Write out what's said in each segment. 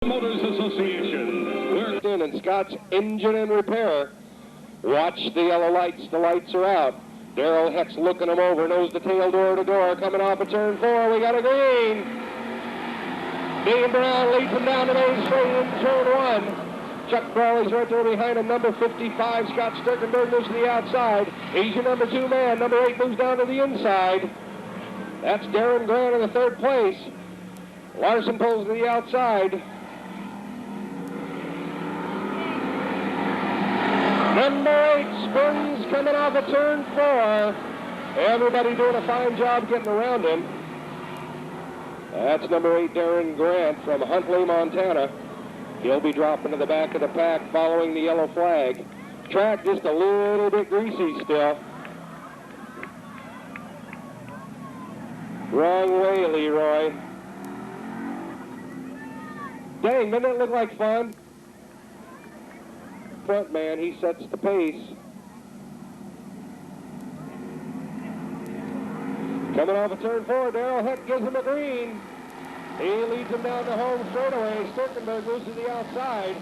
Motors Association. And Scott's Engine and Repair. Watch the yellow lights. The lights are out. Darrell Heck's looking them over, nose to tail, door to door, coming off of turn 4. We got a green. Dean Brown leads him down the main straight in turn 1. Chuck Brawley's right there behind him. Number 55, Scott Sturkenberg, moves to the outside. He's your number 2 man. Number 8 moves down to the inside. That's Darren Grant in the 3rd place. Larson pulls to the outside. Number 8 spins coming off of turn 4. Everybody doing a fine job getting around him. That's number 8, Darren Grant from Huntley, Montana. He'll be dropping to the back of the pack following the yellow flag. Track just a little bit greasy still. Wrong way, Leroy. Dang, doesn't it look like fun? Front man, he sets the pace. Coming off of turn 4, Darrell Heck gives him a green. He leads him down the home straightaway. Sturkenberg moves to the outside.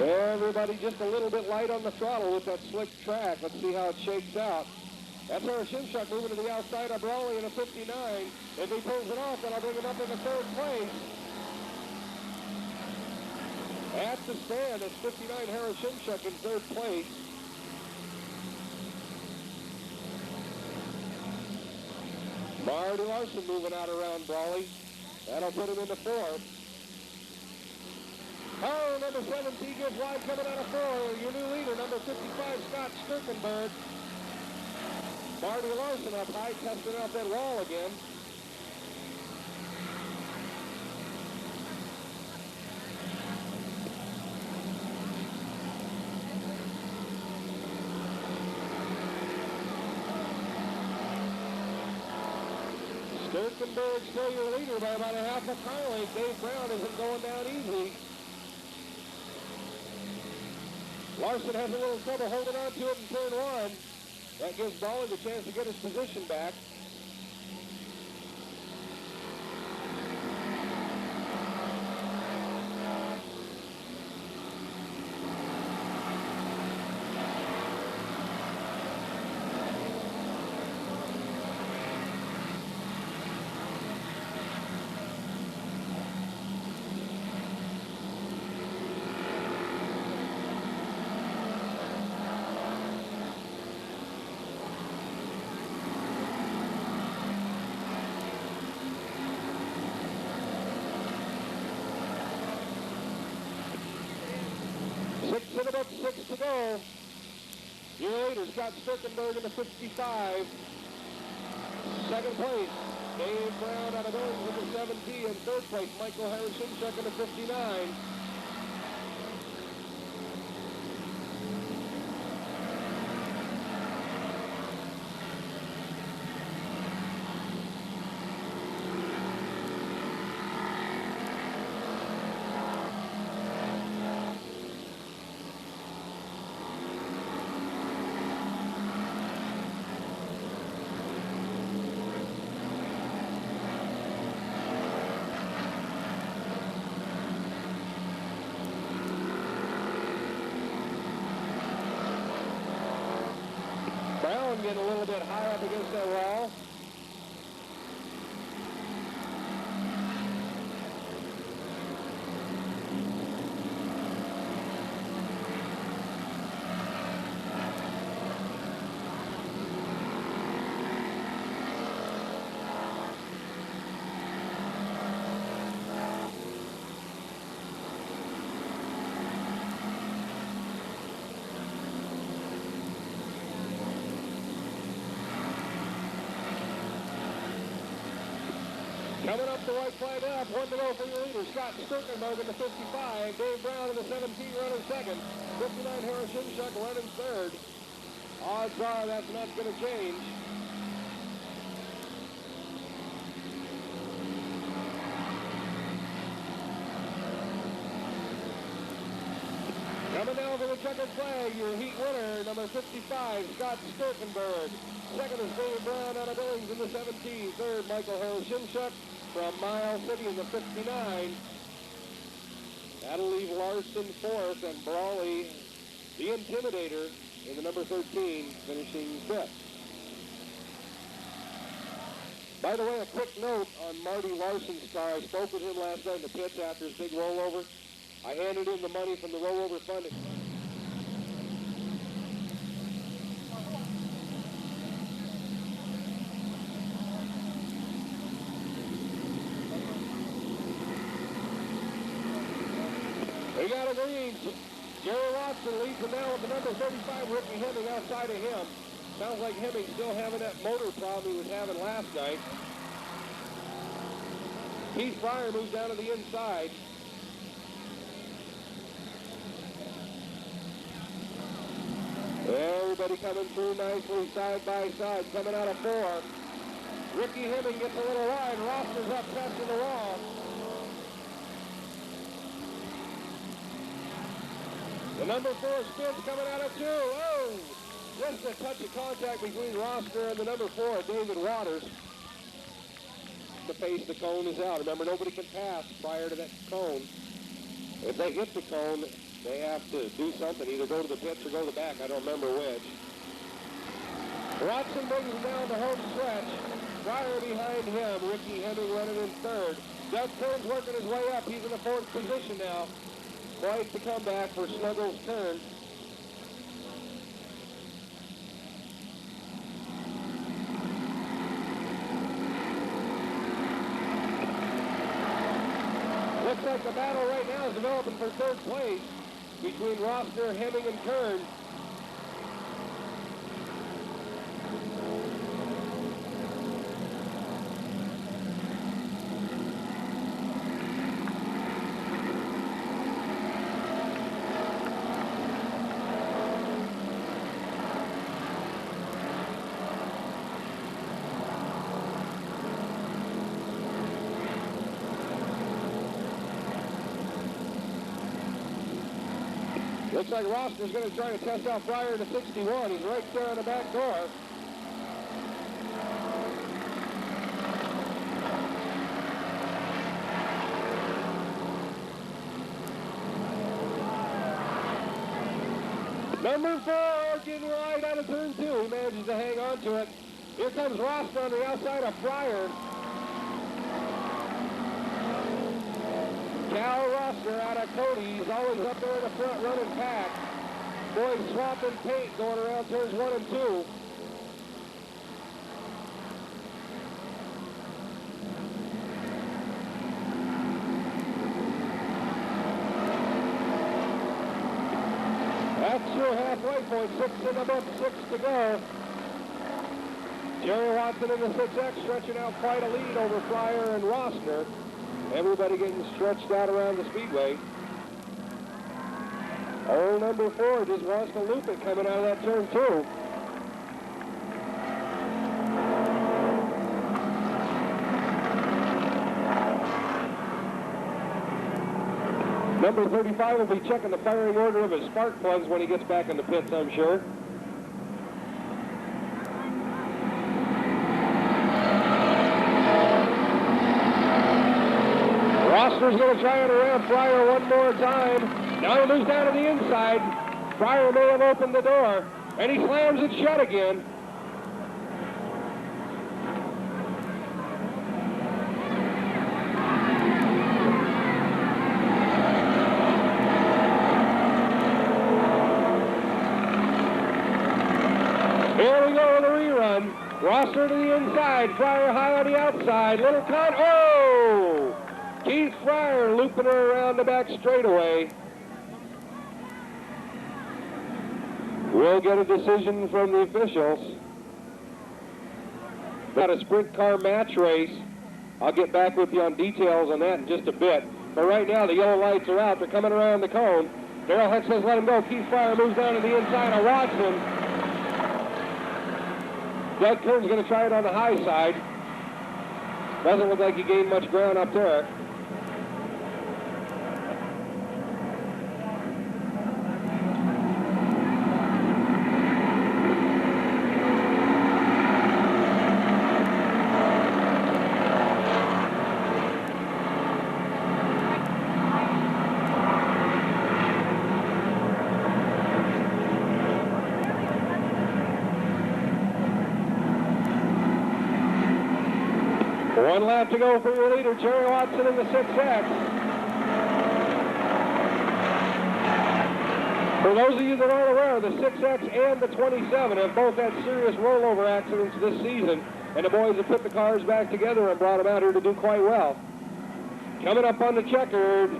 Everybody just a little bit light on the throttle with that slick track. Let's see how it shakes out. That's our Shimshuk moving to the outside of Brawley in a 59. If he pulls it off, then I'll bring him up in the 3rd place. At the stand, it's 59 Harris Shimshuk in 3rd place. Marty Larson moving out around Brawley. That'll put him into 4th. Oh, number 17 gets wide coming out of 4. Your new leader, number 55, Scott Sturkenberg. Marty Larson up high, testing out that wall again. Sturkenberg still your leader by about a half a car length. Dave Brown isn't going down easy. Larson has a little trouble holding on to it in turn 1. That gives Brawley the chance to get his position back. About 6 to go. Your leader, Scott Sturkenberg in the 55. 2nd place, Dave Brown out of Billings with the 70. And 3rd place, Michael Harris-Shimshuk in the 59. Brown getting a little bit high up against that wall. Coming up the white flag up, 1 to go for your leader, Scott Sturkenberg in the 55, Dave Brown in the 17 running 2nd, 59 Harris Shimshuk running 3rd. Odds are that's not going to change. Coming now for the checkered flag, your heat winner, number 55, Scott Sturkenberg. Second is David Brown out of Billings in the 17. Third, Michael Harris-Shimshuk from Miles City in the 59. That'll leave Larson fourth and Brawley, the Intimidator, in the number 13, finishing fifth. By the way, a quick note on Marty Larson's car. I spoke with him last night in the pits after his big rollover. I handed him the money from the rollover fund. We got a green. Jerry Watson leads him now with the number 35, Ricky Hemming outside of him. Sounds like Hemming still having that motor problem he was having last night. Keith Fryer moves down to the inside. Everybody coming through nicely side by side, coming out of four. Ricky Hemming gets a little wide. Roster's up touching the wall. The number 4 spins coming out of 2. Oh! Just a touch of contact between Roster and the number 4, David Waters. The pace the cone is out. Remember, nobody can pass prior to that cone. If they hit the cone, they have to do something, either go to the pits or go to the back. I don't remember which. Watson brings him down the home stretch. Fryer behind him. Ricky Hemming running in third. Doug Kern's working his way up. He's in the 4th position now. Quite the comeback for Snuggles' turn. Looks like the battle right now is developing for third place between Roster, Hemming, and Kern. Looks like Roster's going to try to test out Fryer to 61. He's right there on the back door. Number 4 getting right out of turn 2. He manages to hang on to it. Here comes Roster on the outside of Fryer. Cal Roster out of Cody. He's always up there in the front running pack. Boys swapping paint going around turns 1 and 2. That's your halfway point. 6 in the book, 6 to go. Jerry Watson in the 6X stretching out quite a lead over Fryer and Roster. Everybody getting stretched out around the speedway. Old number 4 just wants to loop it coming out of that turn 2. Number 35 will be checking the firing order of his spark plugs when he gets back in the pits, I'm sure. Roster's going to try it around Fryer one more time. Now he moves down to the inside. Fryer may have opened the door, and he slams it shut again. Here we go with a rerun. Roster to the inside, Fryer high on the outside. Little cut. Oh! Keith Fryer looping her around the back straightaway. We'll get a decision from the officials. Got a sprint car match race. I'll get back with you on details on that in just a bit. But right now the yellow lights are out. They're coming around the cone. Darrell Heck says let him go. Keith Fryer moves down to the inside of Watson. Doug Kern's going to try it on the high side. Doesn't look like he gained much ground up there. 1 lap to go for your leader, Terry Watson in the 6X. For those of you that aren't aware, the 6X and the 27 have both had serious rollover accidents this season, and the boys have put the cars back together and brought them out here to do quite well. Coming up on the checkered,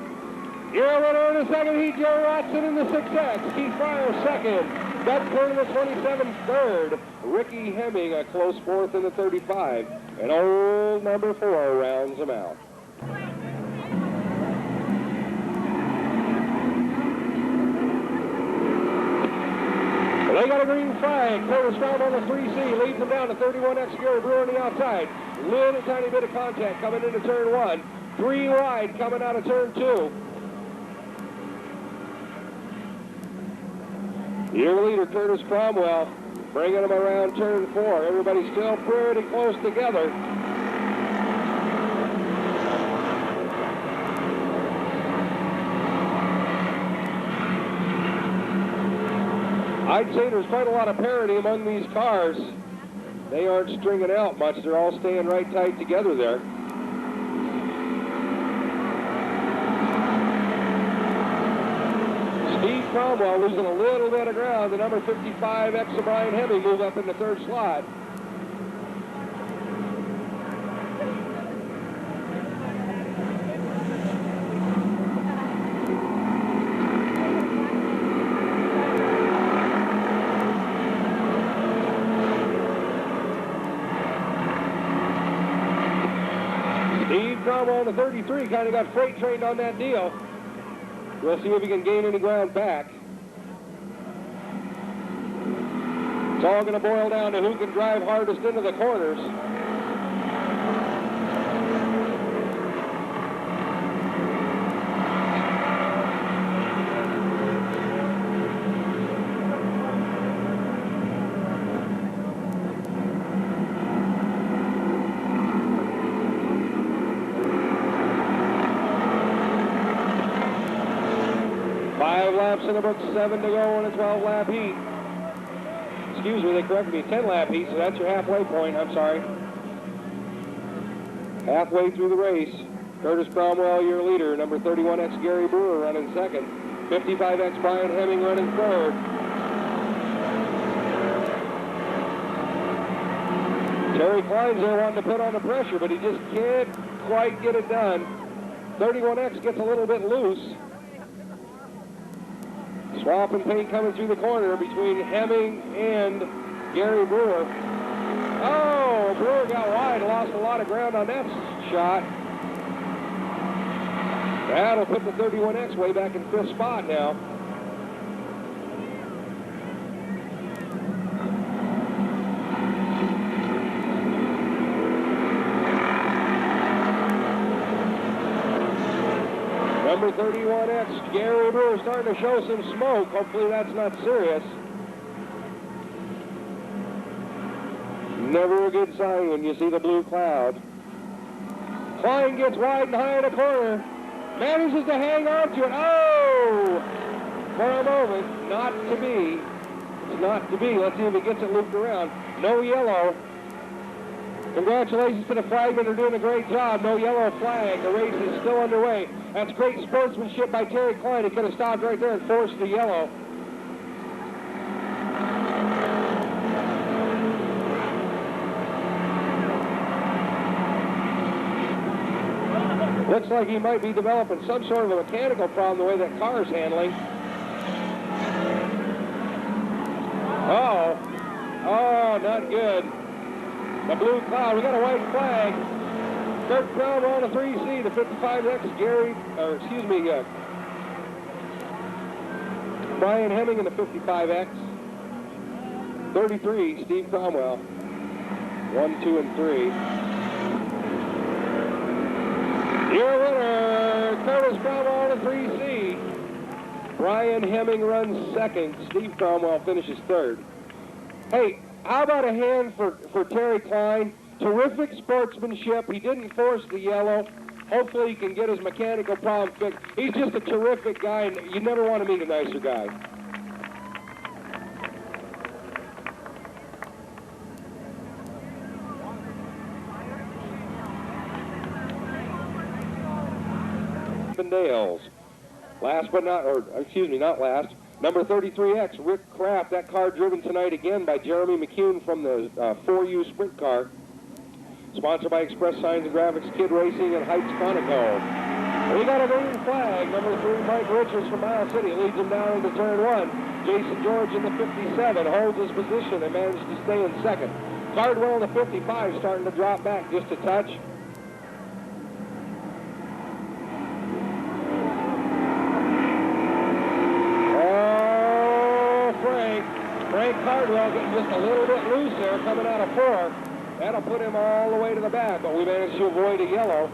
your winner in the second heat, Jerry Watson in the 6X. Keith Fryer second. Doug Kern in the 27 third. Ricky Hemming a close fourth in the 35. And old number 4 rounds them out. They got a green flag. Curtis Brown on the 3C leads them down to 31X Gary Brewer on the outside. Little tiny bit of contact coming into turn 1. 3 wide coming out of turn 2. Your leader, Curtis Cromwell, bringing them around turn 4. Everybody's still pretty close together. I'd say there's quite a lot of parity among these cars. They aren't stringing out much. They're all staying right tight together there. Steve Cromwell losing a little bit of ground. The number 55X of Brian Hemming moved up in the 3rd slot. Steve Cromwell on the 33 kind of got freight trained on that deal. We'll see if he can gain any ground back. It's all going to boil down to who can drive hardest into the corners. Laps in the books, 7 to go in a 12-lap heat. Excuse me, they corrected me, 10-lap heat, so that's your halfway point, I'm sorry. Halfway through the race, Curtis Cromwell, your leader, number 31X Gary Brewer running second, 55X Brian Hemming running third. Terry Klein's there wanting to put on the pressure, but he just can't quite get it done. 31X gets a little bit loose. Swamp and paint coming through the corner between Hemming and Gary Brewer. Oh, Brewer got wide, lost a lot of ground on that shot. That'll put the 31X way back in 5th spot now. Number 31X, Gary Brewer starting to show some smoke. Hopefully that's not serious. Never a good sign when you see the blue cloud. Klein gets wide and high in the corner. Manages to hang on to it. Oh! For a moment, not to be. It's not to be. Let's see if he gets it looped around. No yellow. Congratulations to the flagmen. They're doing a great job. No yellow flag. The race is still underway. That's great sportsmanship by Terry Klein. He could have stopped right there and forced the yellow. Looks like he might be developing some sort of a mechanical problem the way that car is handling. Oh, not good. The blue cloud, we got a white flag. Kurt Cromwell on the 3C, the 55X, Brian Hemming in the 55X. 33, Steve Cromwell. 1, 2, and 3. Your winner, Curtis Cromwell on the 3C. Brian Hemming runs second. Steve Cromwell finishes third. Hey, how about a hand for Terry Klein? Terrific sportsmanship. He didn't force the yellow. Hopefully he can get his mechanical problem fixed. He's just a terrific guy, and you never want to meet a nicer guy. Chippendales. Last but not, or excuse me, not last, number 33X, Rick Kraft. That car driven tonight again by Jeremy McCune from the 4U Sprint car. Sponsored by Express Signs and Graphics, Kid Racing, and Heights Quantico. We got a green flag. Number 3, Mike Richards from Miles City, leads him down into turn 1. Jason George in the 57 holds his position and managed to stay in second. Cardwell in the 55 starting to drop back just a touch. Frank Cardwell getting just a little bit loose there coming out of 4. That'll put him all the way to the back, but we managed to avoid a yellow.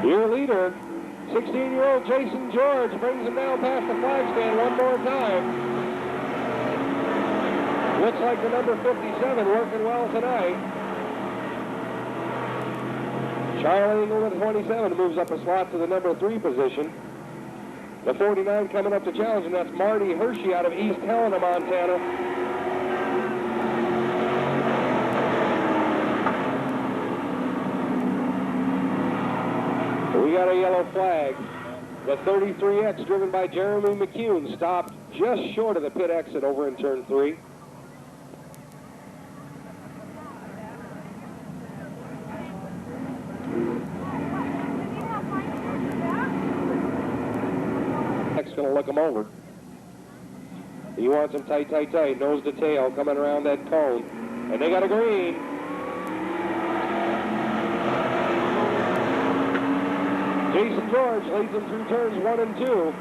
Your leader, 16-year-old Jason George, brings him down past the flag stand one more time. Looks like the number 57 working well tonight. Charlie Engle with 27 moves up a slot to the number 3 position. The 49 coming up to challenge, and that's Marty Hershey out of East Helena, Montana. We got a yellow flag. The 33X, driven by Jeremy McCune, stopped just short of the pit exit over in turn 3. Going to look him over. He wants him tight, tight, tight, nose to tail, coming around that cone. And they got a green. Jason George leads them through turns 1 and 2.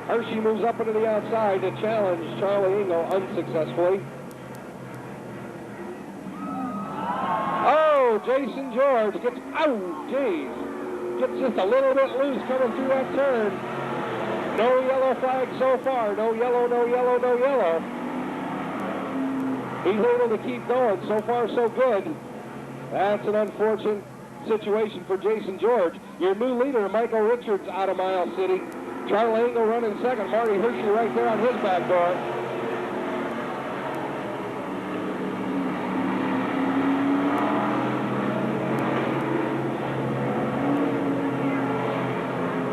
Hershey moves up into the outside to challenge Charlie Engle unsuccessfully. Oh, Jason George gets, oh, geez. Gets just a little bit loose coming through that turn. No yellow flag so far. No yellow, no yellow, no yellow. He's able to keep going. So far, so good. That's an unfortunate situation for Jason George. Your new leader, Michael Richards, out of Miles City. Charlie Engle running second. Marty Hershey right there on his back door.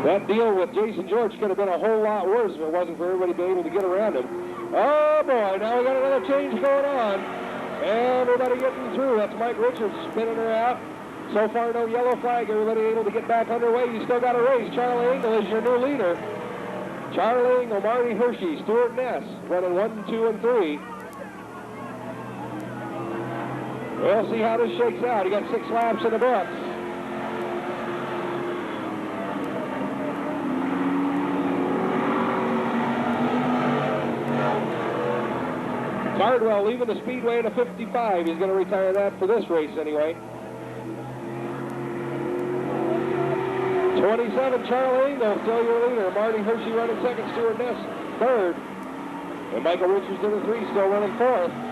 That deal with Jason George could have been a whole lot worse if it wasn't for everybody being able to get around him. Oh boy, now we got another change going on. Everybody getting through. That's Mike Richards spinning her out. So far, no yellow flag. Everybody able to get back underway. You still got a race. Charlie Engle is your new leader. Charlie Engle, Marty Hershey, Stuart Ness running 1, 2, and 3. We'll see how this shakes out. He got 6 laps in the books. Cardwell leaving the speedway in a 55. He's going to retire that for this race anyway. 27, Charlie Engle, still your leader. Marty Hershey running second, Stuart Ness third. And Michael Richards in the 3, still running 4th.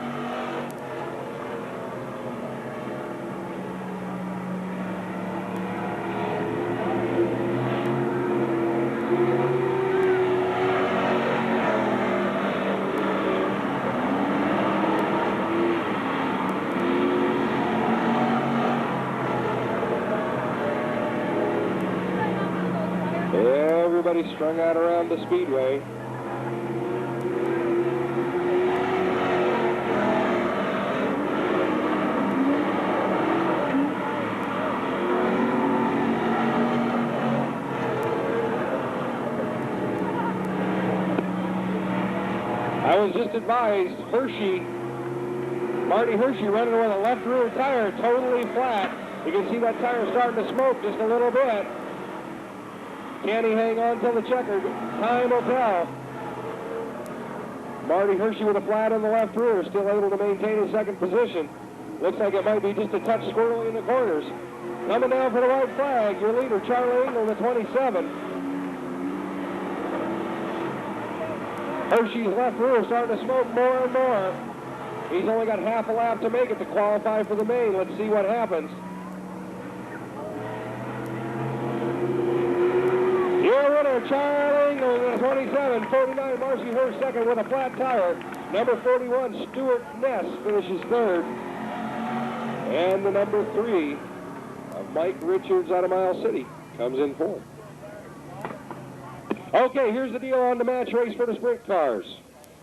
Everybody strung out around the speedway. I was just advised, Marty Hershey running with a left rear tire totally flat. You can see that tire starting to smoke just a little bit. Can he hang on till the checker? Time will tell. Marty Hershey with a flat on the left rear, still able to maintain his second position. Looks like it might be just a touch squirrely in the corners. Coming down for the white flag, your leader, Charlie Engle, the 27. Hershey's left rear starting to smoke more and more. He's only got half a lap to make it to qualify for the main. Let's see what happens. Your winner, Charlie Engle, the 27, 49, Marcy Hurst second with a flat tire. Number 41, Stuart Ness finishes third. And the number 3 of Mike Richards out of Miles City comes in 4th. Okay, here's the deal on the match race for the sprint cars.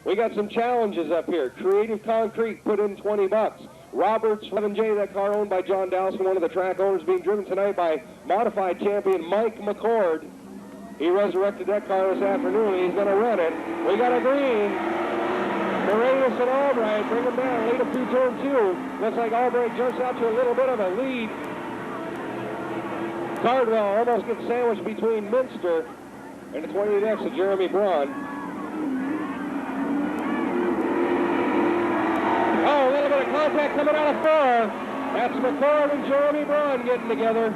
We got some challenges up here. Creative Concrete put in $20. Roberts 11J, that car owned by John Dowson, one of the track owners, being driven tonight by modified champion Mike McCord. He resurrected that car this afternoon. He's going to run it. We got a green. Moranis and Albright bring him down. Lead up through turn 2. Looks like Albright jumps out to a little bit of a lead. Cardwell almost gets sandwiched between Minster and the 28X of Jeremy Braun. Oh, a little bit of contact coming out of 4. That's McCord and Jeremy Braun getting together.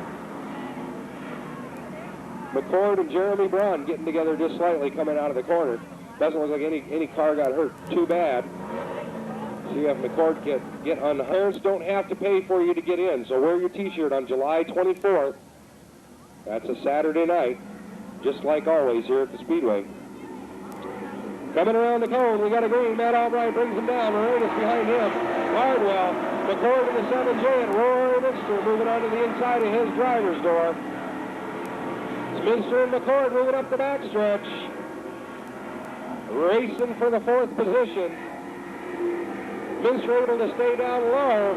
McCord and Jeremy Braun getting together just slightly coming out of the corner. Doesn't look like any car got hurt too bad. See if McCord get on. Parents don't have to pay for you to get in, so wear your t-shirt on July 24th. That's a Saturday night, just like always here at the Speedway. Coming around the cone, we got a green. Matt Albright brings him down. Moranis behind him. Cardwell, McCord in the 7J, and Rory Minster moving onto the inside of his driver's door. It's Minster and McCord moving up the backstretch. Racing for the 4th position. Minster able to stay down low.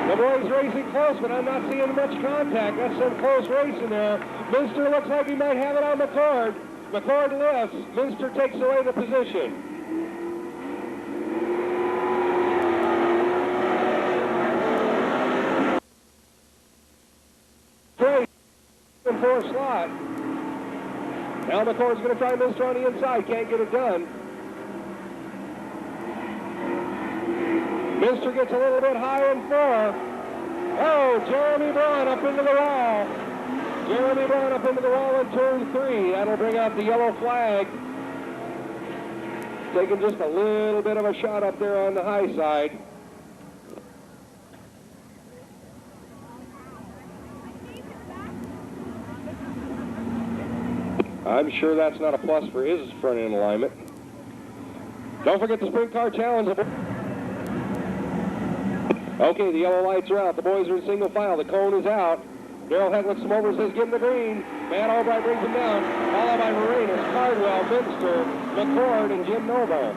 The boys racing close, but I'm not seeing much contact. That's some close racing there. Minster looks like he might have it on McCord. McCord lifts. Minster takes away the position. In 4 slot. Now McCord's going to try Minster on the inside. Can't get it done. Minster gets a little bit high in 4. Oh, Jeremy Braun up into the wall. Jeremy Braun up into the wall in turn 3. That'll bring out the yellow flag. Taking just a little bit of a shot up there on the high side. I'm sure that's not a plus for his front end alignment. Don't forget the sprint car challenge. Okay, the yellow lights are out. The boys are in single file. The cone is out. Darrell Heck looks him over and says, give him the green. Matt Albright brings him down. Followed by Moranis, Cardwell, Minster, McCord, and Jim Noble.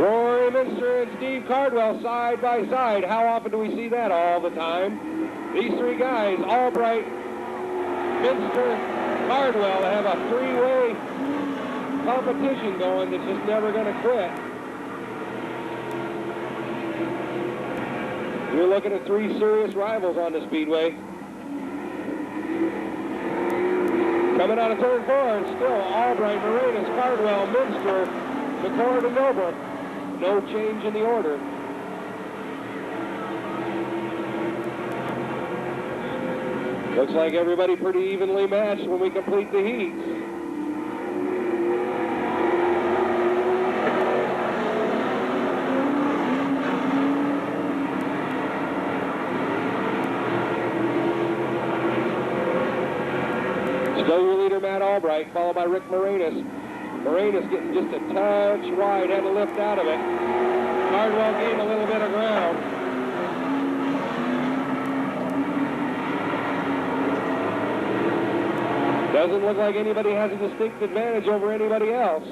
Rory Minster and Steve Cardwell side by side. How often do we see that? All the time. These 3 guys, Albright, Minster, Cardwell, have a 3-way competition going that's just never going to quit. You're looking at 3 serious rivals on the Speedway. Coming out of turn 4, and still Albright, Moranis, Cardwell, Minster, McCord, and Noble. No change in the order. Looks like everybody pretty evenly matched when we complete the heats. Still your leader, Matt Albright, followed by Rick Moranis. Moranis getting just a touch wide, had to lift out of it. Cardwell gained a little bit of ground. Doesn't look like anybody has a distinct advantage over anybody else.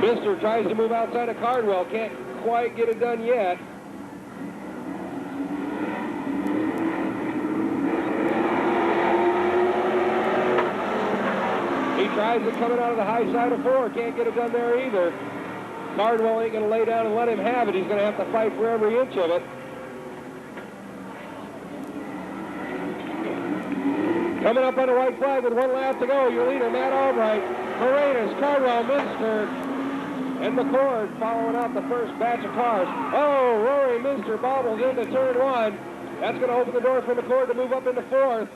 Minster tries to move outside of Cardwell. Can't quite get it done yet. Tries it coming out of the high side of 4. Can't get it done there either. Cardwell ain't going to lay down and let him have it. He's going to have to fight for every inch of it. Coming up on the white flag with 1 lap to go. Your leader, Matt Albright, Moranis, Cardwell, Minster, and McCord following out the first batch of cars. Oh, Rory Minster bobbles into turn 1. That's going to open the door for McCord to move up into 4th.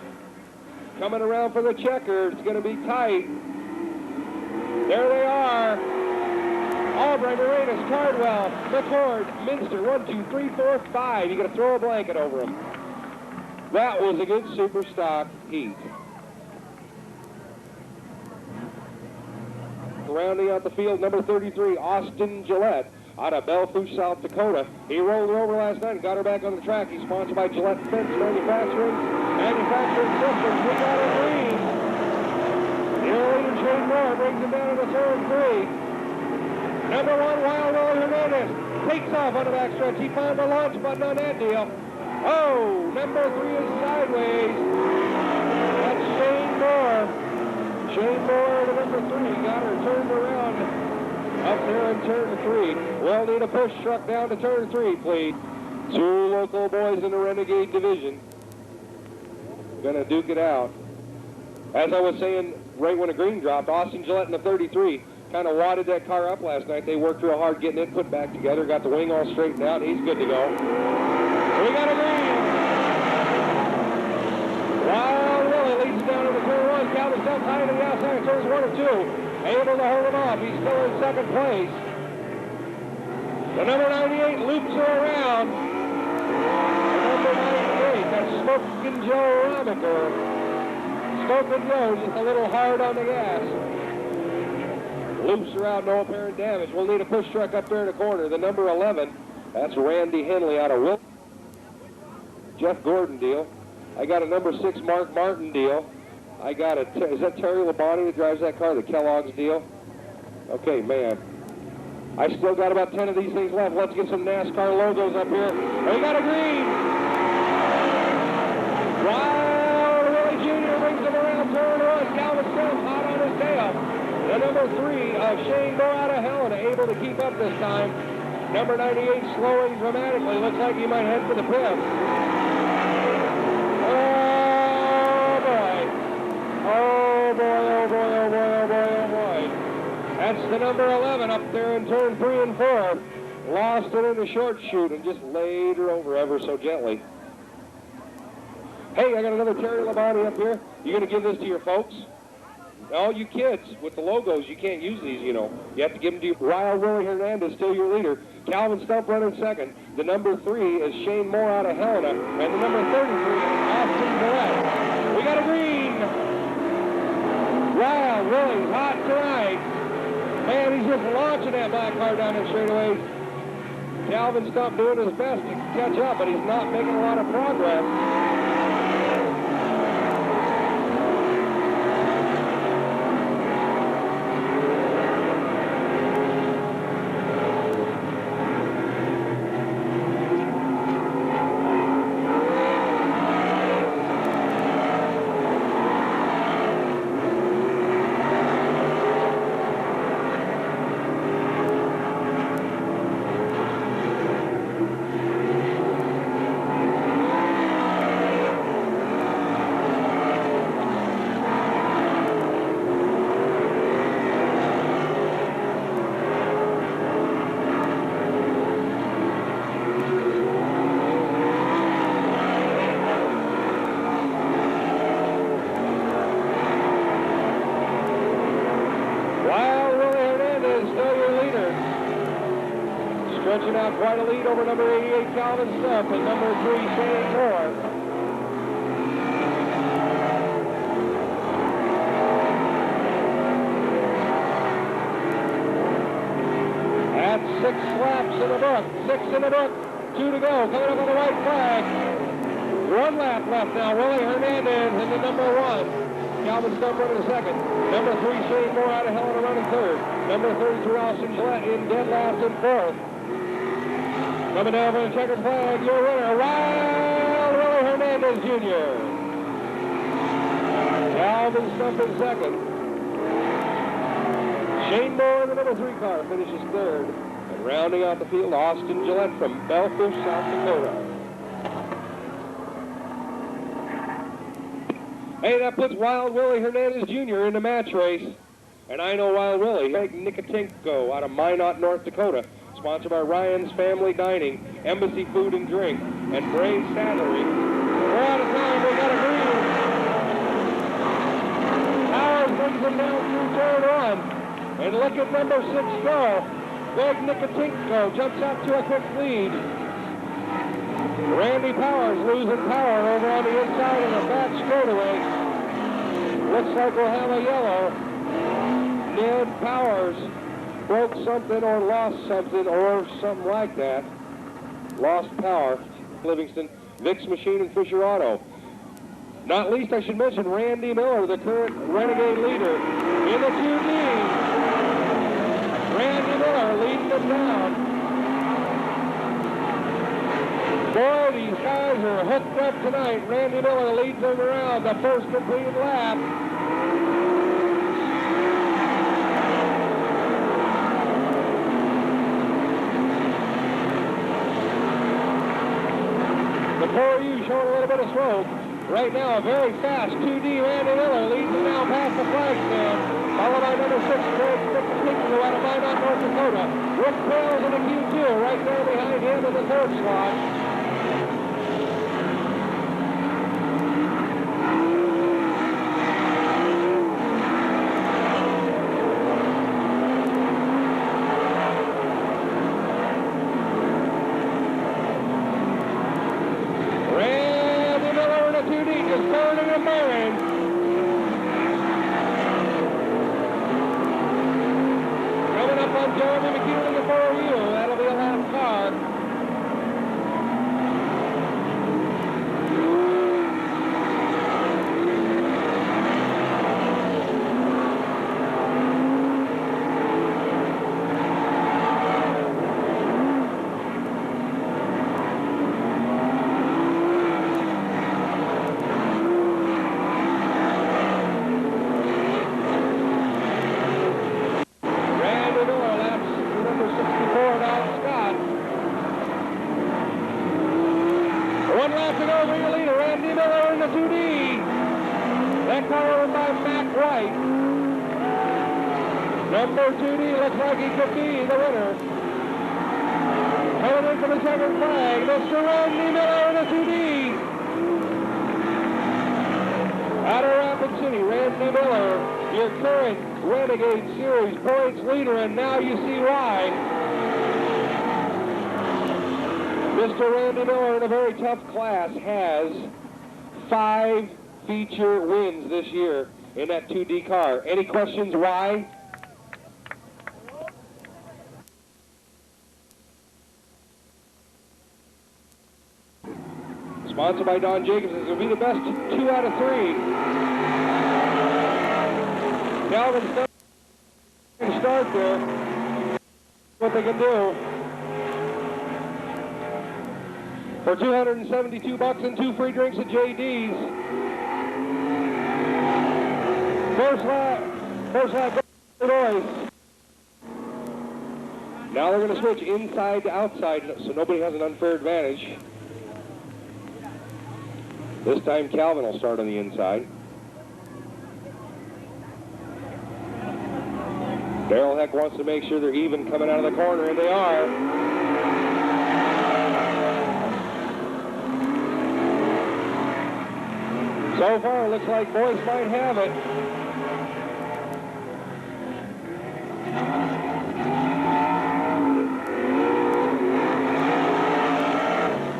Coming around for the checker. It's going to be tight. There they are. Albright, Moranis, Cardwell, McCord, Minster, 1, 2, 3, 4, 5. You got to throw a blanket over them. That was a good super stock heat. Rounding out the field, number 33, Austin Gillette, out of Belfouche, South Dakota. He rolled her over last night and got her back on the track. He's sponsored by Gillette Fence Manufacturing Systems. We got a green. The leader, Shane Moore, brings him down to the third three. Number 1, Wild Willie Hernandez, takes off on the backstretch. He found the launch button on that deal. Oh, number 3 is sideways. That's Shane Moore. Shane Moore, the number 3, got her turned around up there in turn 3. We'll need a push truck down to turn 3, please. 2 local boys in the Renegade division. Gonna duke it out. As I was saying, right when the green dropped, Austin Gillette in the 33 kind of wadded that car up last night. They worked real hard getting it put back together, got the wing all straightened out. He's good to go. We got a green. Wild Willie leads down to the turn 1. Calvin Stumpf high to the outside of turns 1 and 2. Able to hold him off. He's still in second place. The number 98 loops her around. The number 98, that's Smokin' Joe Romicker. Smokin' Joe just a little hard on the gas. Loops her out, no apparent damage. We'll need a push truck up there in the corner. The number 11, that's Randy Henley out of Wilton. Jeff Gordon deal. I got a number 6 Mark Martin deal. I got a, is that Terry Labonte that drives that car, the Kellogg's deal? Okay, man. I still got about 10 of these things left. Let's get some NASCAR logos up here. We got a green. Wild Willie Jr. brings him around turn 1. Calvin Stumpf hot on his tail. The number 3 of Shane Moore out of Helena, able to keep up this time. Number 98 slowing dramatically. Looks like he might head for the pit. Oh boy, oh boy, oh boy, oh boy, oh boy. That's the number 11 up there in turn 3 and 4. Lost it in the short chute and just laid her over ever so gently. Hey, I got another Terry Labonte up here. You gonna give this to your folks? No, you kids, with the logos, you can't use these, you know. You have to give them to your Wild Willie Hernandez, still your leader. Calvin Stumpf running second. The number 3 is Shane Moore out of Helena. And the number 33 is Austin Gillette. We got a green. Wild Willie's hot tonight. Man, he's just launching that black car down the straightaway. Calvin Stumpf doing his best to catch up, but he's not making a lot of progress. Stretching out quite a lead over number 88, Calvin Stumpf, and number 3, Shane Moore. That's 6 laps in the book. 6 in the book. 2 to go. Coming up on the white flag. 1 lap left now. Willie Hernandez in the number 1. Calvin Stumpf running second. Number 3, Shane Moore out of Helena running third. Number 33, Austin Gillette in dead last and fourth. Coming down for the checkered flag, your winner, Wild Willie Hernandez Jr. Calvin Stumpf in second. Shane Moore in the number 3 car finishes third. And rounding out the field, Austin Gillette from Belfouche, South Dakota. Hey, that puts Wild Willie Hernandez Jr. in the match race. And I know Wild Willie, Greg Nikotinko out of Minot, North Dakota. Sponsored by Ryan's Family Dining, Embassy Food and Drink, and Brave Saddlery. We're out of time. We got a green. Howard brings him down through turn 1. And look at number 6 go. Big Nikotinko jumps out to a quick lead. Randy Powers losing power over on the inside of the back straightaway. Looks like we'll have a yellow. Ned Powers broke something or lost something or something like that. Lost power. Livingston, Vic's Machine, and Fisher Auto. Not least, I should mention Randy Miller, the current Renegade leader in the 2D. Randy Miller leading them down. Boy, these guys are hooked up tonight. Randy Miller leads them around the first completed lap. The 4U showing a little bit of smoke. Right now, a very fast 2D Randy Miller leads them now past the flag stand. Followed by number 6, Greg Nicotinko out of Minot, North Dakota. Rick Trails in the Q2, right there behind him in the 3rd slot. Number 2D looks like he could be the winner. Coming in for the second flag, Mr. Randy Miller in the 2D. Out of Rapid City, Randy Miller, your current Renegade Series points leader, and now you see why. Mr. Randy Miller in a very tough class has 5 feature wins this year in that 2D car. Any questions why? Sponsored by Don Jacobs, this will be the best 2 out of 3. Calvin's going to start there. What they can do. For $272 and 2 free drinks at JD's. First lap, Royce. Now they're going to switch inside to outside so nobody has an unfair advantage. This time Calvin will start on the inside. Darrell Heck wants to make sure they're even coming out of the corner, and they are. So far, it looks like Boyce might have it.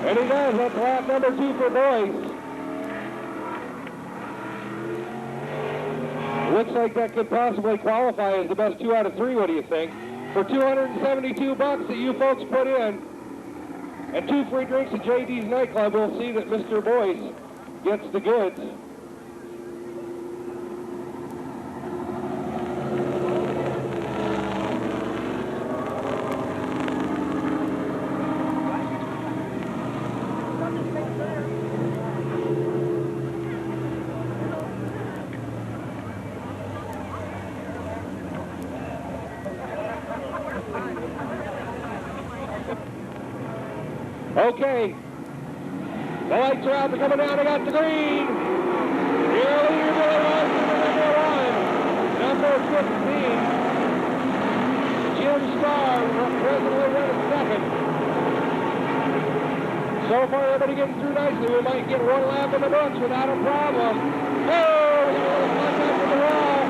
And he does. That's lap number 2 for Boyce. Looks like that could possibly qualify as the best 2 out of 3. What do you think? For $272 that you folks put in and 2 free drinks at JD's nightclub, we'll see that Mr. Boyce gets the goods. Okay, the lights are out, they're coming down, they got the green. Your leader, Billy Larson, number 1. Number 15, Jim Starr, presently running second. So far, everybody getting through nicely. We might get 1 lap in the books without a problem. Oh, we got a little contact with the wall.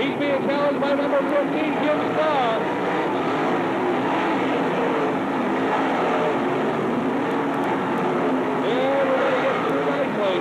He's being challenged by number 15, Jim Starr. And we're going to get through nicely.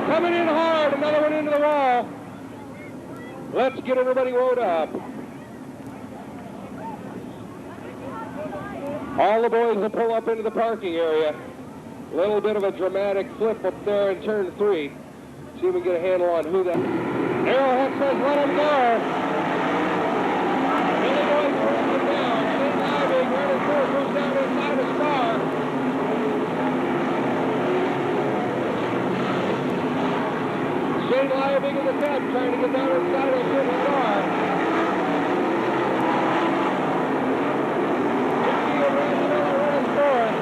Coming in hard, another one into the wall. Let's get everybody wound up. All the boys will pull up into the parking area. A little bit of a dramatic flip up there in turn 3. See if we can get a handle on who that... Arrowhead says let him go. Billy Boy throws him down. Shane Liebig, running through, goes down inside the Star. Shane Liebig in the 10th, trying to get down inside of Jim Starr. Ricky and Randy Miller running 4th.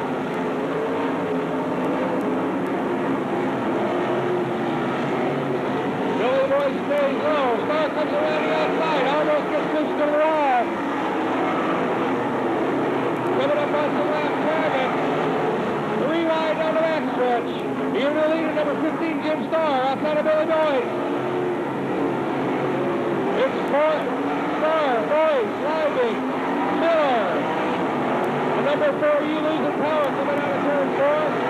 Billy Boy stays low. Starr comes around the outside, almost gets pushed to the wall. Coming up on some lap traffic. 3 wide down the backstretch. Here to leader, number 15, Jim Starr, outside of Billy Boyd. It's Starr, Boyd, Liebig, Miller. The number 4, You Losing Power, coming out of turn 4.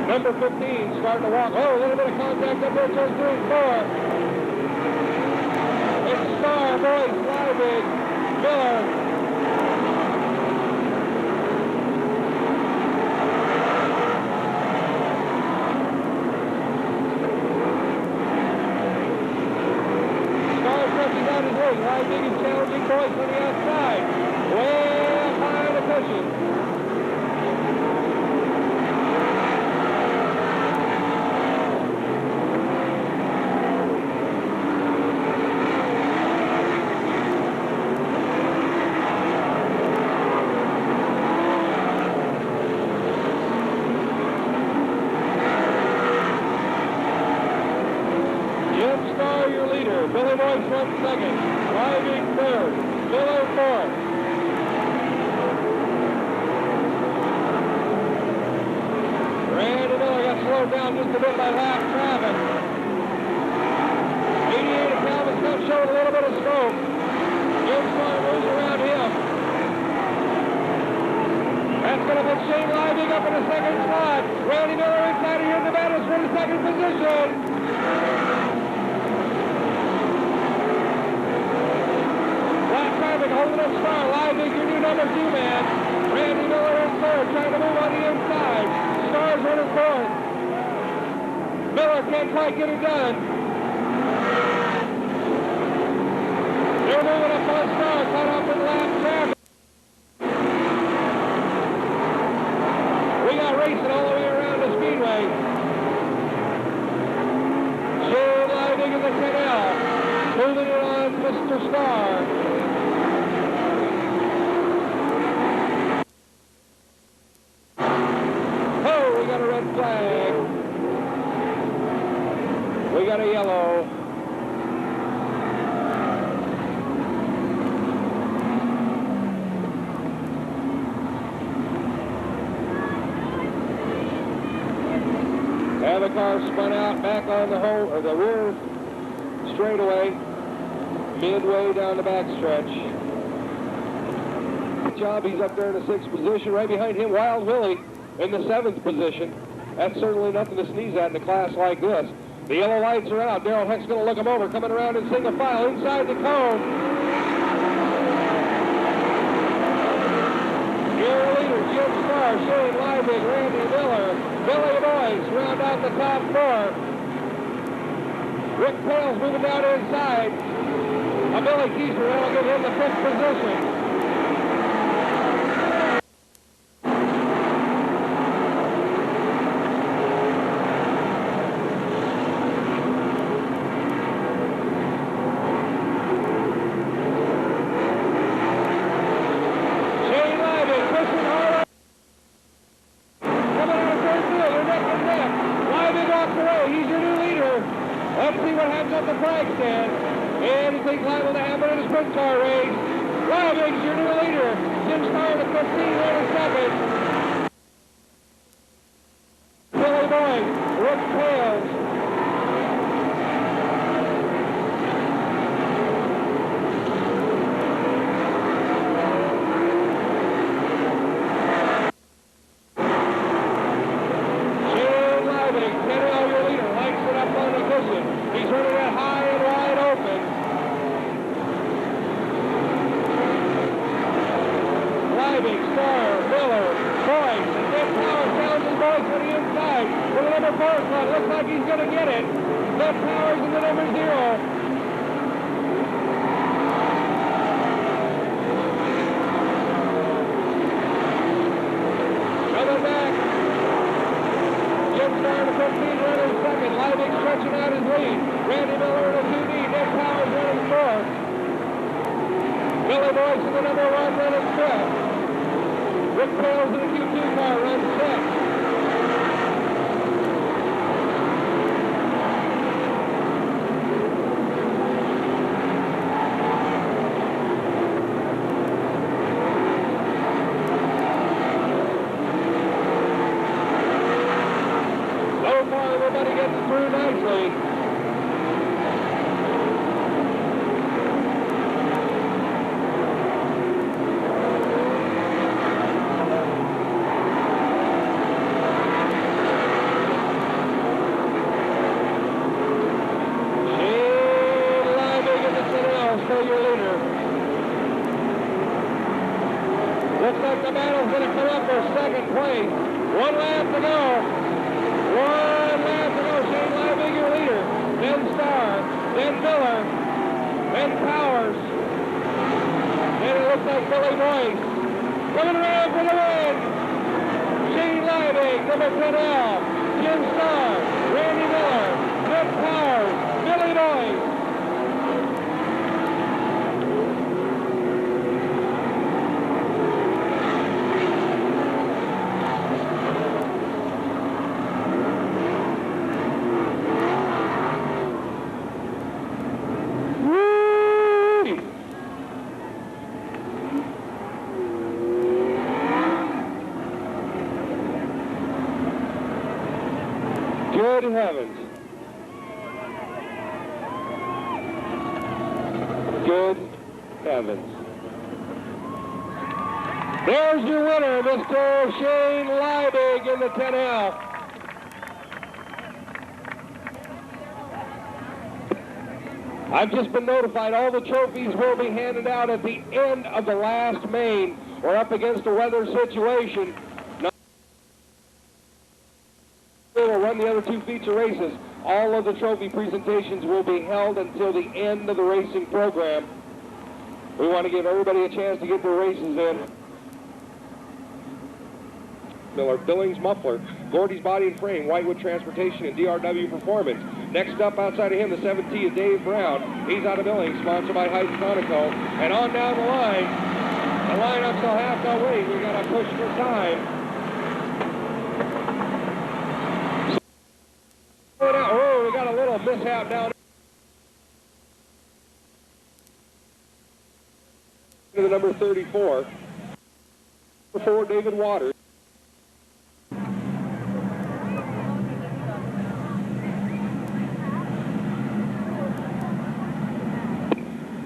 Number 15, starting to walk. Oh, a little bit of contact up there towards turn 4. It's Starr, Boyd, Liebig, Miller. Liebig is challenging Boyce on the outside. Way up high on the cushion. Jim Starr, your leader. Billy Boyce runs second. Liebig 3rd, Miller 4th. Randy Miller got slowed down just a bit by lap traffic. 88 of Calvin Scott showed a little bit of stroke. Jim Starr moves around him. That's going to put Shane Liebig up in the 2nd spot. Randy Miller inside of here in the battles for the 2nd position. Holding up Starr, Liebig, your new number 2 man. Randy Miller in 3rd, trying to move on the inside. Starr's running 4th. Miller can't quite get it done. They're moving up on Starr, caught up in lap traffic. We got racing all the way around the speedway. Shane Liebig in the canal. Moving it on Mr. Starr. Flag. We got a yellow. And the car spun out back on the the rear straightaway, midway down the backstretch. Good job, he's up there in the 6th position. Right behind him, Wild Willie in the 7th position. That's certainly nothing to sneeze at in a class like this. The yellow lights are out. Darrell Heck's going to look him over, coming around in single file inside the cone. Your leaders, Jim Starr, Shane Liebig, Randy Miller, Billy Boyce round out the top 4. Rick Pales moving down inside. Billy Keister. That'll give him the 5th position. Let's see what happens at the flag stand. Anything's liable to happen in a sprint car race. Liebig's your new leader. Jim Starr to 15, there in second. Billy Boyd, Rick Tails. He's running it high and wide open. Liebig, Starr, Miller, Boyce, and then Powers challenges Boyce to the inside. For the number 4 slot, looks like he's going to get it. Then Powers in the number 0. Coming back. Jim Starr to 15, running second. Liebig stretching out his lead. Randy Miller in a 2D. Nick Powers running 4th. Billy Boyce in the number 1 running 5th. Rick Tails in the Q2 car runs 6th. So far, everybody getting through nicely. Your leader. Looks like the battle's going to come up for second place. 1 lap to go. 1 lap to go. Shane Liebig, your leader. Then Starr. Then Miller. Then Powers. Then it looks like Billy Boyce. Coming around for the win. Shane Liebig, number 10L. Jim Starr. Randy Miller. Nick Powers. Billy Boyce. Good heavens. Good heavens. There's your winner, Mr. Shane Liebig in the 10L. I've just been notified all the trophies will be handed out at the end of the last main. We're up against a weather situation. We'll run the other 2 feature races. All of the trophy presentations will be held until the end of the racing program. We want to give everybody a chance to get their races in. Miller, Billings Muffler, Gordy's Body and Frame, Whitewood Transportation, and DRW Performance. Next up outside of him, the 7T is Dave Brown. He's out of Billings, sponsored by Heights Conoco. And on down the line, the lineup's still half the way. We got to push for time. Oh, we got a little mishap down to the number 34. For David Waters.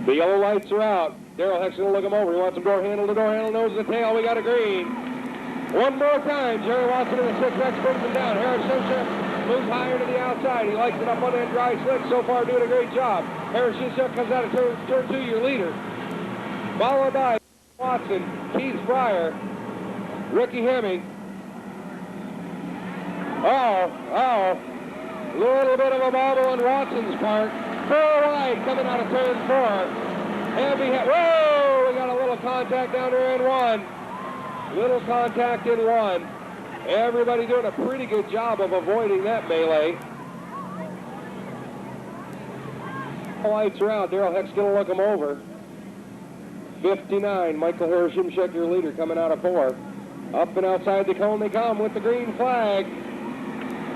The yellow lights are out. Daryl Heck's going to look him over. He wants him door handle to door handle, nose to tail. We got a green. One more time. Jerry Watson in the 6X brings him down. Harris Shishuk moves higher to the outside. He likes it up on that dry slick. So far doing a great job. Harris Shishuk comes out of turn 2, your leader. Followed by Watson, Keith Fryer, Ricky Hemming. Oh. Little bit of a bobble on Watson's part. 4 wide coming out of turn 4. Whoa! We got a little contact down there in one. Little contact in one. Everybody doing a pretty good job of avoiding that melee. Lights are out. Daryl Heck's going to look them over. 59, Michael Harashimchuk, your leader, coming out of 4. Up and outside the cone they come with the green flag.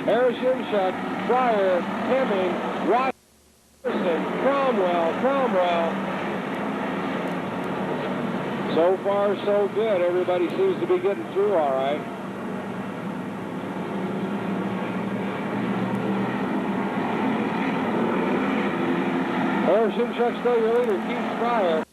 Harashimchuk, Fryer, Hemming, Watson, Cromwell. So far, so good. Everybody seems to be getting through all right. Harashimchuk still your leader, Keith Fryer.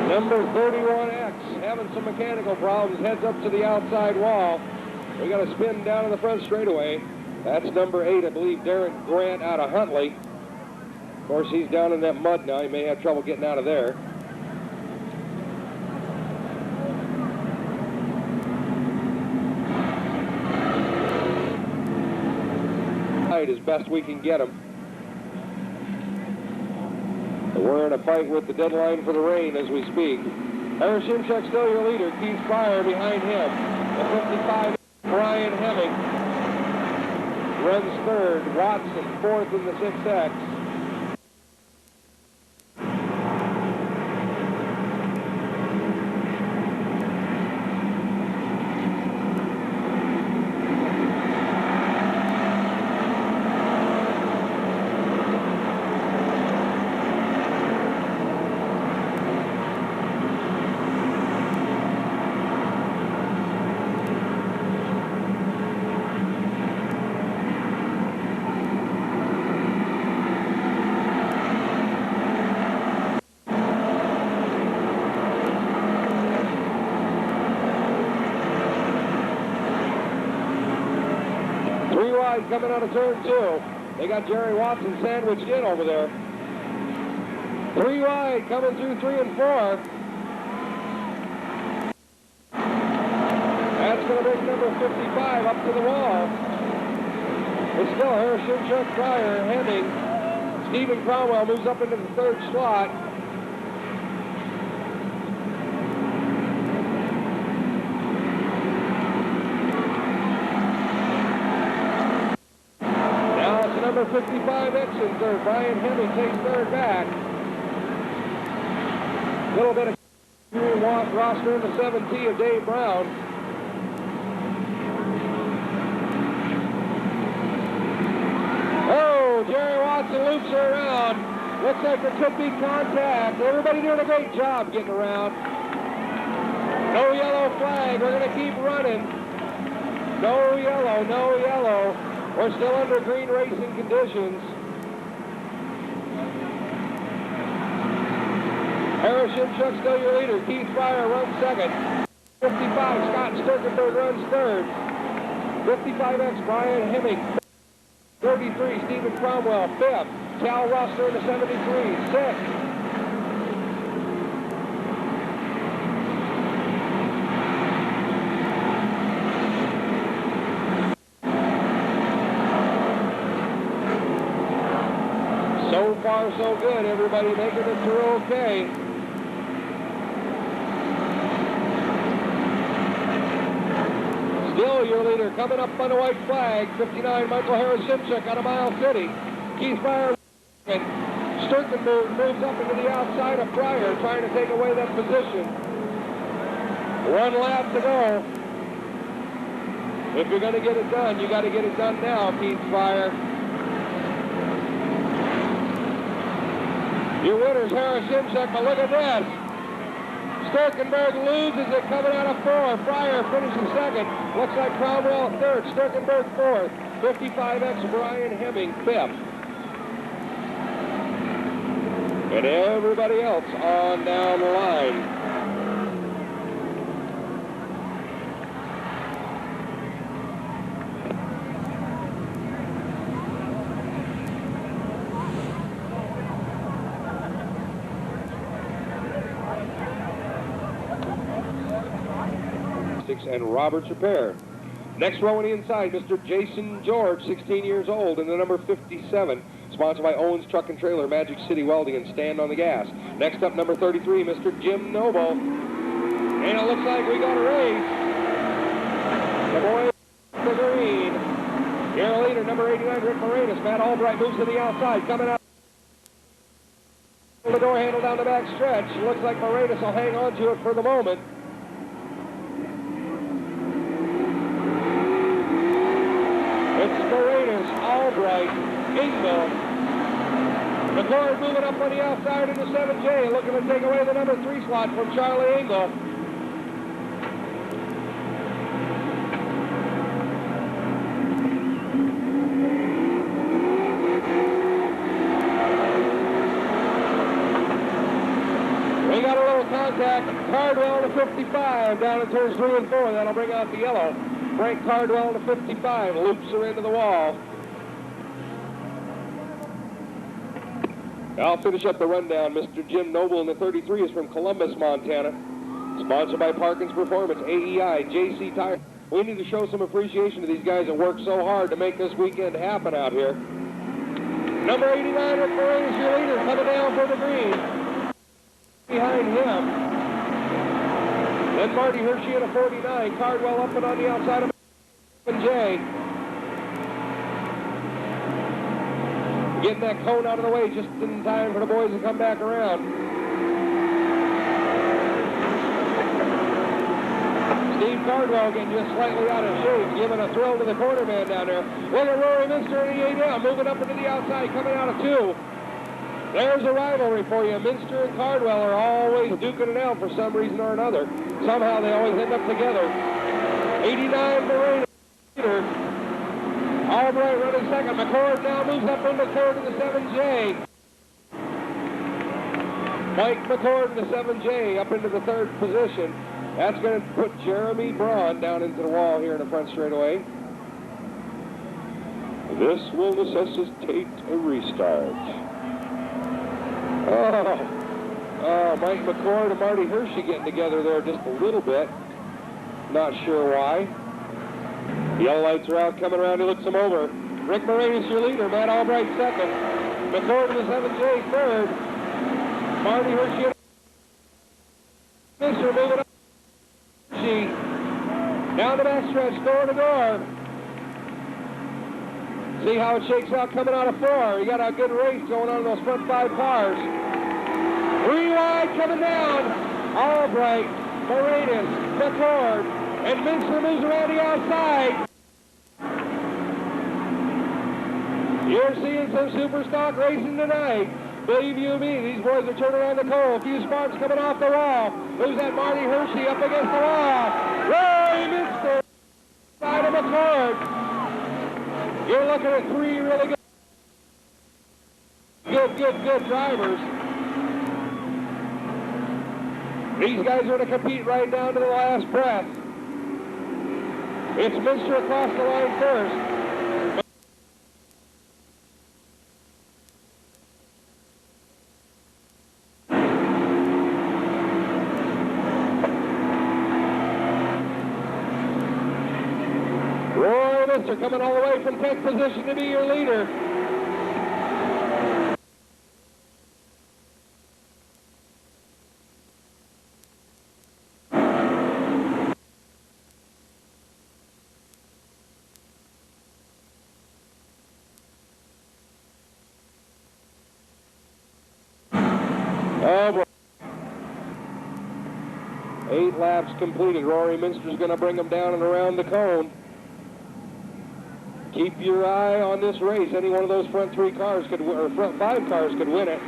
Number 31X having some mechanical problems, heads up to the outside wall. We got a spin down in the front straightaway. That's number 8, I believe, Darren Grant out of Huntley. Of course, he's down in that mud now. He may have trouble getting out of there. As best we can get him. We're in a fight with the deadline for the rain as we speak. Harashimchuk still your leader. Keith Fryer behind him. The 55, Brian Hemming runs 3rd. Watson 4th in the 6X. Coming out of turn 2. They got Jerry Watson sandwiched in over there. 3 wide coming through 3 and 4. That's going to bring number 55 up to the wall. It's still Harashimchuk, Fryer, Hemming. Stephen Cromwell moves up into the 3rd slot. Number 55 X in 3rd. Brian Hemming takes 3rd back. A little bit of roster in the 7T of Dave Brown. Oh, Jerry Watson loops her around. Looks like there could be contact. Everybody doing a great job getting around. No yellow flag. We're going to keep running. No yellow, no yellow. We're still under green racing conditions. Harashimchuk still your leader. Keith Fryer runs 2nd. 55, Scott Sturkenberg runs 3rd. 55X, Brian Hemming. 33, Stephen Cromwell, 5th. Cal Ruster in the 73, 6th. So far, so good. Everybody making it through okay. Still your leader coming up on the white flag. 59, Michael Harashimchuk out of Miles City. Keith Fryer. Sturkenberg moves up into the outside of Fryer, trying to take away that position. 1 lap to go. If you're going to get it done, you got to get it done now, Keith Fryer. Your winner's Harashimchuk, but look at this. Sturkenberg loses it coming out of 4. Fryer finishes 2nd. Looks like Cromwell 3rd. Sturkenberg 4th. 55X Brian Hemming 5th. And everybody else on down the line. Brakes and Roberts Repair. Next row on the inside, Mr. Jason George, 16 years old, in the number 57, sponsored by Owens Truck and Trailer, Magic City Welding, and Stand on the Gas. Next up, number 33, Mr. Jim Noble. And it looks like we got a race. The boys to green. Your leader, number 89, Rick Moranis. Matt Albright moves to the outside, coming out. The door handle down the back stretch. Looks like Moranis will hang on to it for the moment. It's Moranis, Albright, Engel. McCord moving up on the outside into 7J, looking to take away the number 3 slot from Charlie Engel. We got a little contact. Cardwell to 55 down in turns 3 and 4. That'll bring out the yellow. Frank Cardwell to 55, loops her into the wall. I'll finish up the rundown. Mr. Jim Noble in the 33 is from Columbus, Montana. Sponsored by Parkins Performance, AEI, JC Tire. We need to show some appreciation to these guys that work so hard to make this weekend happen out here. Number 89, Rick Moranis, your leader, coming down for the green. Behind him. Then Marty Hershey at a 49. Cardwell up and on the outside of J. Getting that cone out of the way just in time for the boys to come back around. Steve Cardwell getting just slightly out of shape, giving a thrill to the corner man down there. Look at Rory Minster in the 8 down, moving up into the outside, coming out of 2. There's a rivalry for you. Minster and Cardwell are always duking it out for some reason or another. Somehow they always end up together. 89 Moranis leader. Albright running second. McCord now moves up into third in the 7J. Mike McCord in the 7J up into the 3rd position. That's going to put Jeremy Braun down into the wall here in the front straightaway. This will necessitate a restart. Oh, Mike McCord and Marty Hershey getting together there just a little bit. Not sure why. Yellow lights are out, coming around, he looks them over. Rick Moranis, your leader, Matt Albright second. McCord in the 7J third. Marty Hershey. Mr. moving up. Hershey. Down the backstretch, door to door. See how it shakes out coming out of 4. You got a good race going on in those front 5 cars. 3 wide coming down. Albright, Moranis, McCord, and Minster moves around the outside. You're seeing some super stock racing tonight. Believe you me, these boys are turning around the coal. A few sparks coming off the wall. Who's that Marty Hershey up against the wall? Roy Minster, side of McCord. You're looking at 3 really good drivers. These guys are going to compete right down to the last breath. It's Minster across the line first. Roy Minster coming all the way from 10th position to be your leader. Oh, boy. 8 laps completed. Rory Minster's going to bring them down and around the cone. Keep your eye on this race. Any one of those front 3 cars could, or front 5 cars could win it.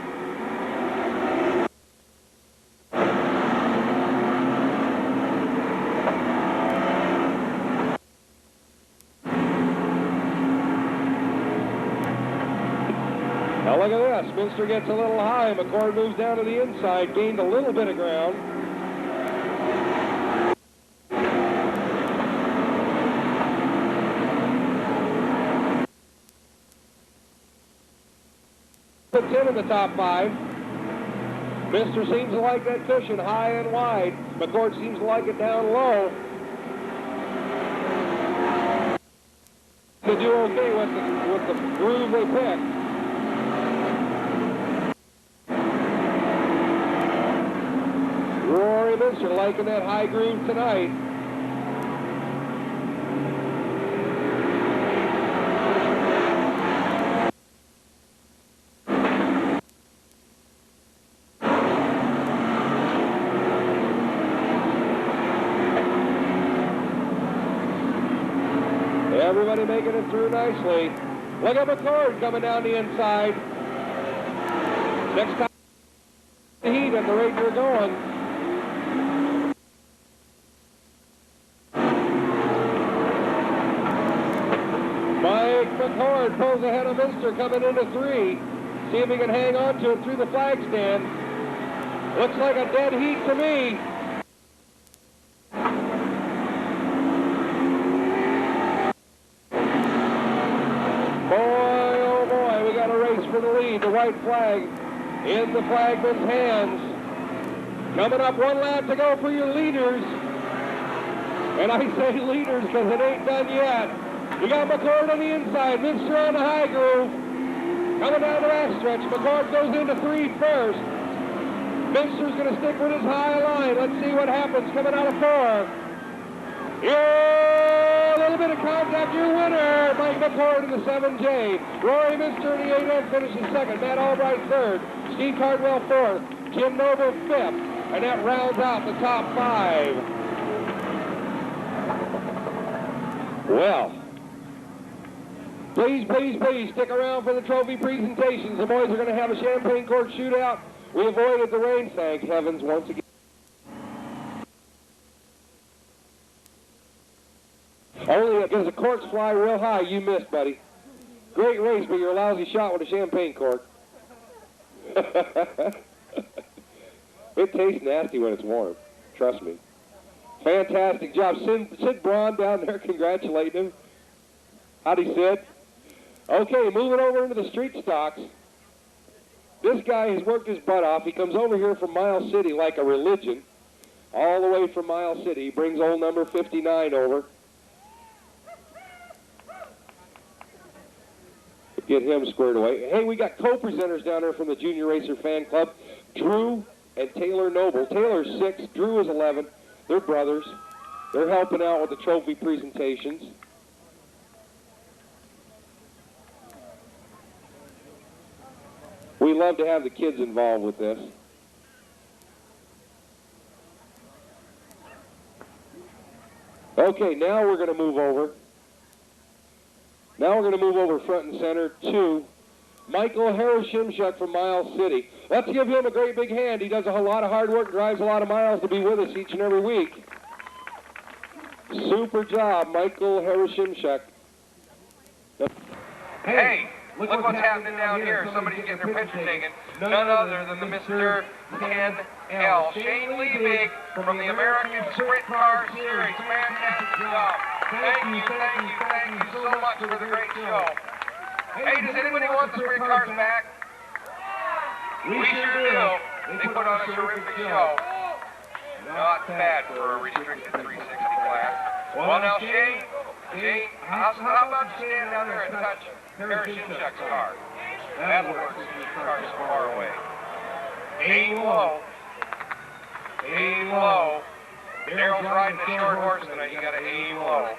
Now look at this. Minster gets a little high. McCord moves down to the inside, gained a little bit of ground. Puts him in the top 5. Minster seems to like that cushion high and wide. McCord seems to like it down low. to do okay with the groove they picked. Rory Minster liking that high groove tonight. Everybody making it through nicely. Look at McCord coming down the inside. Next time the heat at the rate you're going. Mike McCord pulls ahead of Minster coming into 3. See if he can hang on to it through the flag stand. Looks like a dead heat to me. For the lead, the white flag in the flagman's hands. Coming up, 1 lap to go for your leaders. And I say leaders because it ain't done yet. You got McCord on the inside, Minster on the high groove. Coming down the last stretch, McCord goes into 3 first. Minster's going to stick with his high line. Let's see what happens coming out of 4. Yeah, a little bit of contact, your winner, Mike McCord in the 7J. Rory Minster in the 8N finishes second. Matt Albright third. Steve Cardwell fourth. Jim Noble fifth. And that rounds out the top 5. Well, please, please, please stick around for the trophy presentations. The boys are going to have a champagne cork shootout. We avoided the rain, thank heavens, once again. Only because the corks fly real high, you missed, buddy. Great race, but you're a lousy shot with a champagne cork. It tastes nasty when it's warm. Trust me. Fantastic job. Sid Braun down there congratulating him. Howdy, Sid. Okay, moving over into the street stocks. This guy has worked his butt off. He comes over here from Miles City like a religion. All the way from Miles City. He brings old number 59 over. Get him squared away. Hey, we got co-presenters down there from the Junior Racer Fan Club. Drew and Taylor Noble. Taylor's 6, Drew is 11. They're brothers. They're helping out with the trophy presentations. We love to have the kids involved with this. Okay, now we're going to move over. Now we're going to move over front and center to Michael Harashimchuk from Miles City. Let's give him a great big hand. He does a lot of hard work, drives a lot of miles to be with us each and every week. Super job, Michael Harashimchuk. Hey, look what's happening down here. Somebody's getting their picture taken. None other than the Mr. Ken L. Shane Liebig from the American Sprint Car Series. Fantastic job. Thank you so much for the great show. Hey, does anybody want the sprint cars back? We sure do. They put on a terrific show. Not bad for a restricted 360 class. Well, now, Shane, how about you stand down there and touch Harashimchuk's car? That'll work since your car's so far away. Aim low. Aim low. Daryl's riding a short horse tonight. You got to aim low.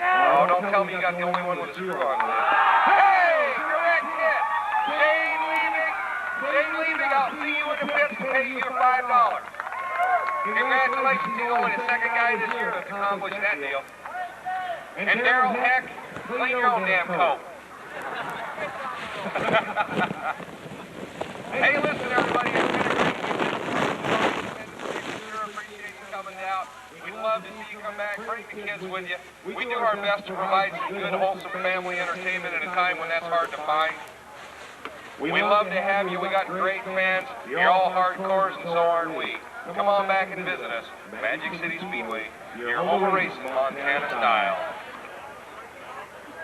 Oh, don't tell me you got the only one with a screw on. Hey, correct hit. Shane Liebig. Shane Liebig, I'll see you in the pits to pay you your $5. Congratulations, he's only the second guy this year that's accomplished that deal. And Daryl Heck, clean your own damn coat. Hey, listen, everybody, it's been a great week. We sure appreciate you coming down. We'd love to see you come back, bring the kids with you. We do our best to provide some good, wholesome family entertainment at a time when that's hard to find. We love to have you. We got great fans. You're all hardcores, and so aren't we. Come on back and visit us. Magic City Speedway, your home racing Montana style.